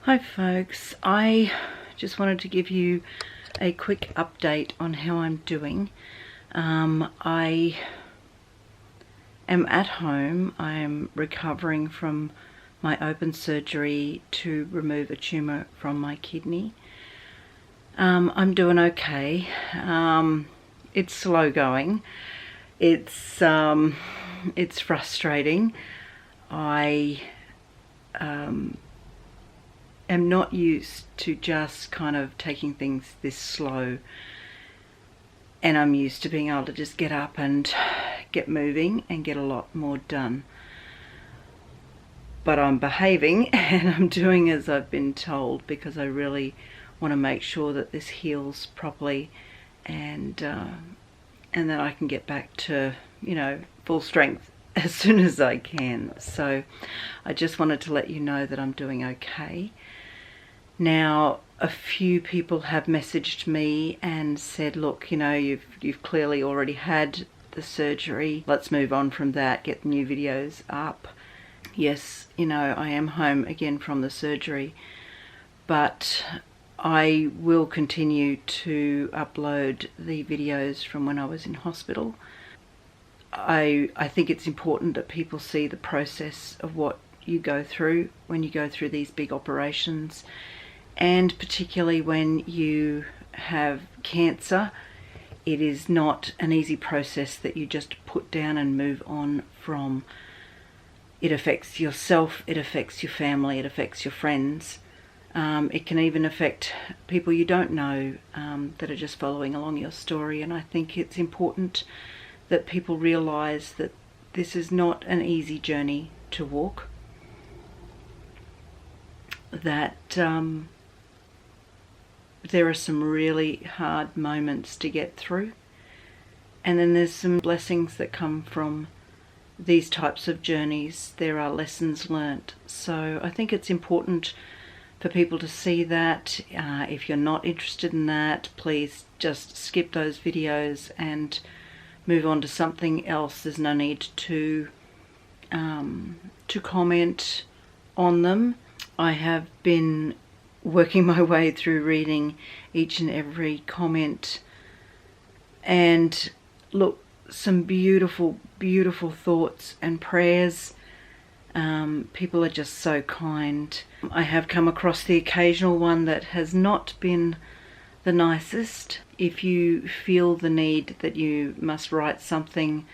Hi folks, I just wanted to give you a quick update on how I'm doing. I am at home. I am recovering from my open surgery to remove a tumour from my kidney. I'm doing okay. It's slow going. It's frustrating. I am not used to just kind of taking things this slow, and I'm used to being able to just get up and get moving and get a lot more done. But I'm behaving and I'm doing as I've been told, because I really want to make sure that this heals properly and that I can get back to, full strength as soon as I can. So I just wanted to let you know that I'm doing okay. Now, a few people have messaged me and said, look, you've clearly already had the surgery. Let's move on from that, get the new videos up. Yes, I am home again from the surgery, but I will continue to upload the videos from when I was in hospital. I think it's important that people see the process of what you go through when you go through these big operations, and particularly when you have cancer. It is not an easy process that you just put down and move on from. It affects yourself, it affects your family, it affects your friends. It can even affect people you don't know that are just following along your story. And I think it's important that people realize that this is not an easy journey to walk, that there are some really hard moments to get through, and then there's some blessings that come from these types of journeys. There are lessons learnt. So I think it's important for people to see that. If you're not interested in that, please just skip those videos and move on to something else. There's no need to comment on them. I have been working my way through reading each and every comment, and look, some beautiful, beautiful thoughts and prayers. People are just so kind. I have come across the occasional one that has not been the nicest. If you feel the need that you must write something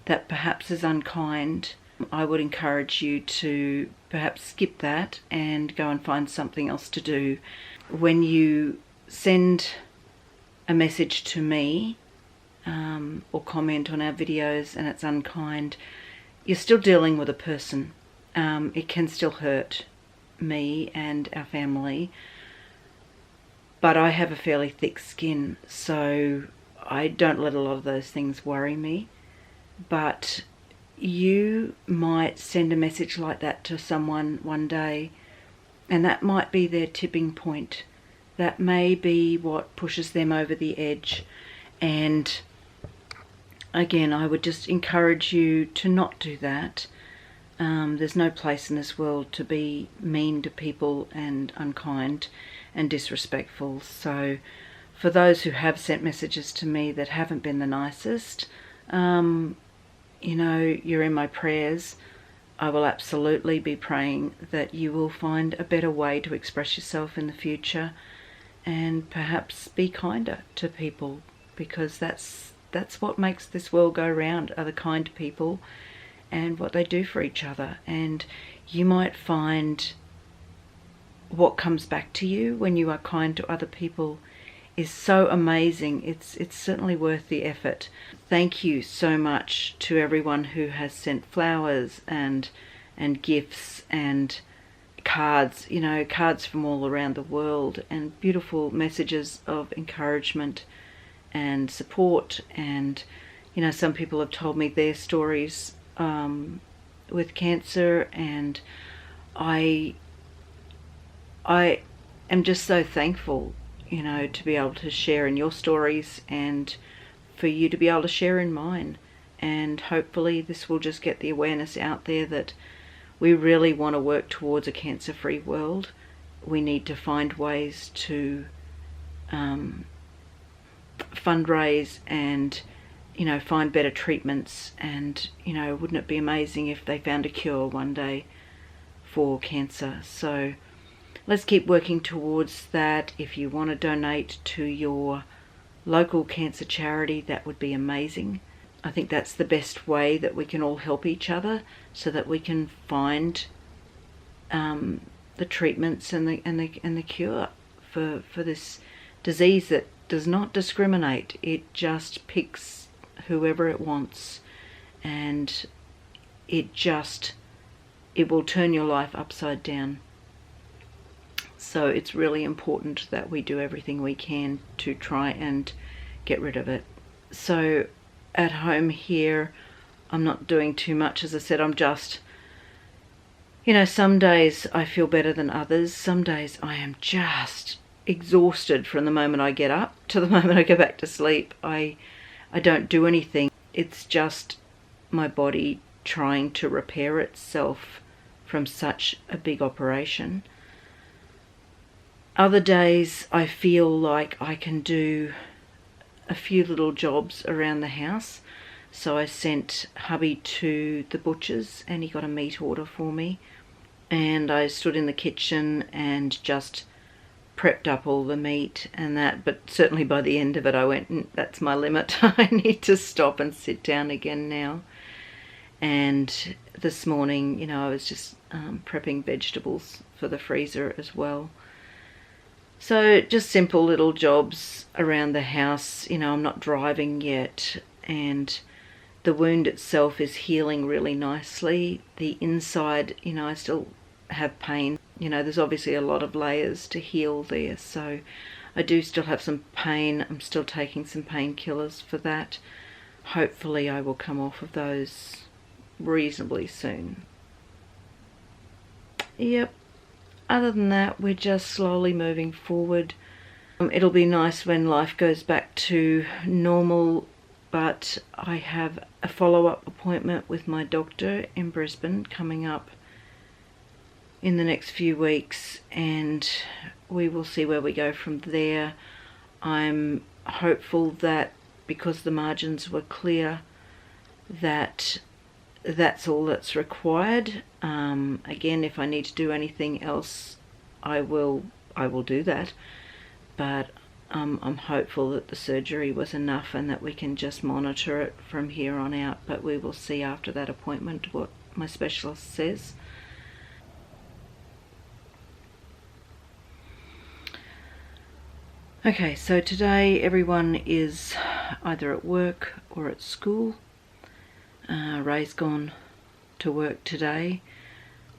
that perhaps is unkind, I would encourage you to perhaps skip that and go and find something else to do. When you send a message to me or comment on our videos and it's unkind, you're still dealing with a person. It can still hurt me and our family, but I have a fairly thick skin, so I don't let a lot of those things worry me. But you might send a message like that to someone one day, and that might be their tipping point. That may be what pushes them over the edge. And again, I would just encourage you to not do that. There's no place in this world to be mean to people and unkind and disrespectful. So for those who have sent messages to me that haven't been the nicest, you're in my prayers. I will absolutely be praying that you will find a better way to express yourself in the future, and perhaps be kinder to people, because that's what makes this world go round, are the kind people and what they do for each other. And you might find what comes back to you when you are kind to other people is so amazing. It's certainly worth the effort. Thank you so much to everyone who has sent flowers and gifts and cards, cards from all around the world, and beautiful messages of encouragement and support. And some people have told me their stories with cancer, and I am just so thankful to be able to share in your stories, and for you to be able to share in mine. And hopefully this will just get the awareness out there that we really want to work towards a cancer-free world. we need to find ways to fundraise and, you know, find better treatments. And, you know, wouldn't it be amazing if they found a cure one day for cancer? So let's keep working towards that. If you want to donate to your local cancer charity, that would be amazing. I think that's the best way that we can all help each other, so that we can find the treatments and the cure for this disease that does not discriminate. It just picks whoever it wants, and it will turn your life upside down. So it's really important that we do everything we can to try and get rid of it. So at home here, I'm not doing too much. As I said, I'm just, you know, some days I feel better than others. Some days I am just exhausted from the moment I get up to the moment I go back to sleep. I don't do anything. It's just my body trying to repair itself from such a big operation. Other days I feel like I can do a few little jobs around the house. So I sent hubby to the butcher's and he got a meat order for me, and I stood in the kitchen and just prepped up all the meat and that. But certainly by the end of it I went, that's my limit. I need to stop and sit down again now. And this morning, you know, I was just prepping vegetables for the freezer as well. So just simple little jobs around the house. You know, I'm not driving yet, and the wound itself is healing really nicely. The inside, you know, I still have pain. You know, there's obviously a lot of layers to heal there, so I do still have some pain. I'm still taking some painkillers for that. Hopefully I will come off of those reasonably soon. Yep. Other than that, we're just slowly moving forward. It'll be nice when life goes back to normal, but I have a follow-up appointment with my doctor in Brisbane coming up in the next few weeks, and we will see where we go from there. I'm hopeful that because the margins were clear, that that's all that's required. Again, if I need to do anything else, I will do that, but I'm hopeful that the surgery was enough and that we can just monitor it from here on out. But we will see after that appointment what my specialist says. Okay, so today everyone is either at work or at school. Ray's gone to work today,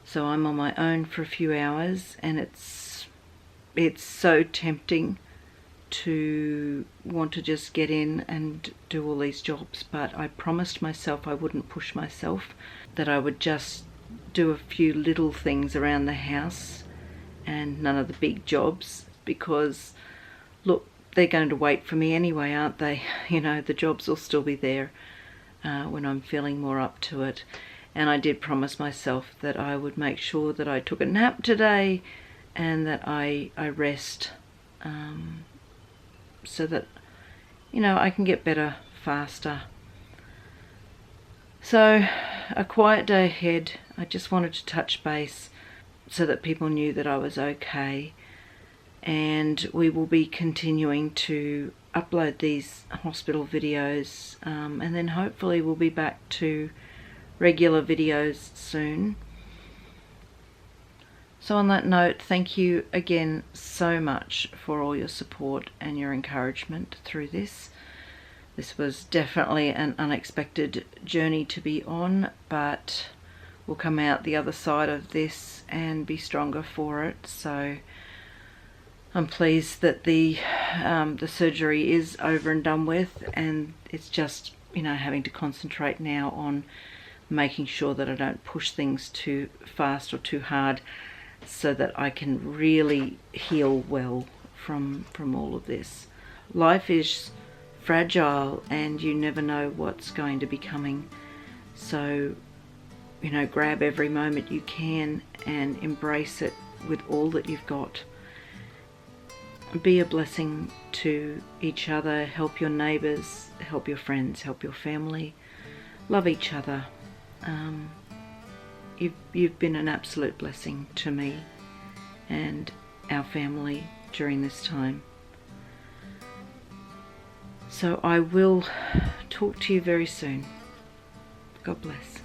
so I'm on my own for a few hours, and it's so tempting to want to just get in and do all these jobs, but I promised myself I wouldn't push myself, that I would just do a few little things around the house and none of the big jobs, because look, they're going to wait for me anyway, aren't they? You know, the jobs will still be there when I'm feeling more up to it. And I did promise myself that I would make sure that I took a nap today and that I rest, so that, you know, I can get better faster. So a quiet day ahead. I just wanted to touch base so that people knew that I was okay, and we will be continuing to upload these hospital videos, and then hopefully we'll be back to regular videos soon. So on that note, thank you again so much for all your support and your encouragement through this. This was definitely an unexpected journey to be on, but we'll come out the other side of this and be stronger for it. So I'm pleased that the surgery is over and done with, and it's just, you know, having to concentrate now on making sure that I don't push things too fast or too hard, so that I can really heal well from all of this. Life is fragile and you never know what's going to be coming, so, you know, grab every moment you can and embrace it with all that you've got. Be a blessing to each other, help your neighbours, help your friends, help your family, love each other. You've been an absolute blessing to me and our family during this time. So I will talk to you very soon. God bless.